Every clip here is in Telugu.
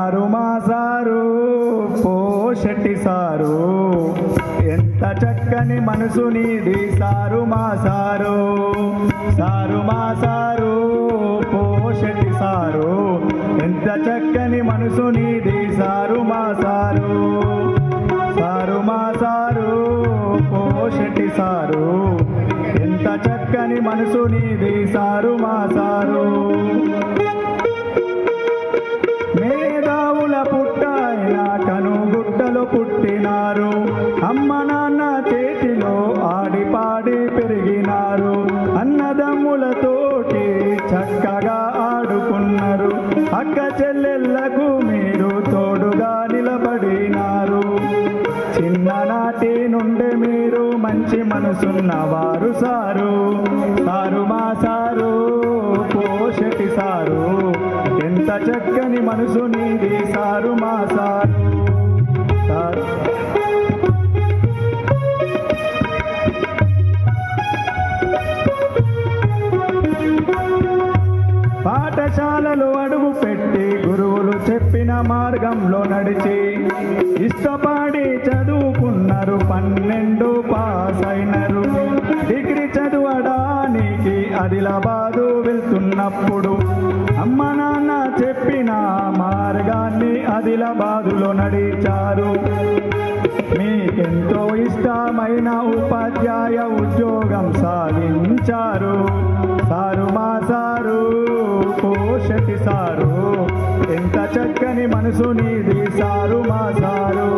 సారు మా సారు పోషటి సారు, ఎంత చక్కని మనసు నీది సారు మా సారు. సారు మా సారు పోషటి సారు, ఎంత చక్కని మనసు నీది సారు మా సారు. సారు మా సారు పోషటి సారు, ఎంత చక్కని మనసు నీది సారు మా సారు. మేధావుల పుట్టాయన కనుగుట్టలో పుట్టినారు, అమ్మ నాన్న చేతిలో ఆడి పాడి పెరిగినారు. అన్నదమ్ములతోటి చక్కగా ఆడుకున్నారు, అక్క చెల్లెళ్లకు మీరు తోడుగా నిలబడినారు. చిన్ననాటి నుండి మీరు మంచి మనసున్నవారు సారు. సారు మా సారు పోషటి సారు, ఎంత చక్కని మనసు నీది సారు మా సారు. సారు పాఠశాలలో అడుగు పెట్టి గురువులు చెప్పిన మార్గంలో నడిచి ఇష్టపడి చదువుకున్నారు, 12 పాస్ అయినారు. డిగ్రీ చదవడానికి ఆదిలాబాదు వెళ్తున్నప్పుడు అమ్మ నాన్న చెప్పిన మార్గాన్ని ఆదిలాబాదులో నడిచారు. మీకెంతో ఇష్టమైన ఉపాధ్యాయ ఉద్యోగం సాధించారు. సారు మా సారు పోషటి సారు, ఎంత చక్కని మనసు నీది సారు మా సారు.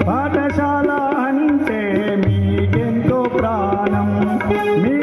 పాఠశాల అంటే మీకెంతో ప్రాణం, మీ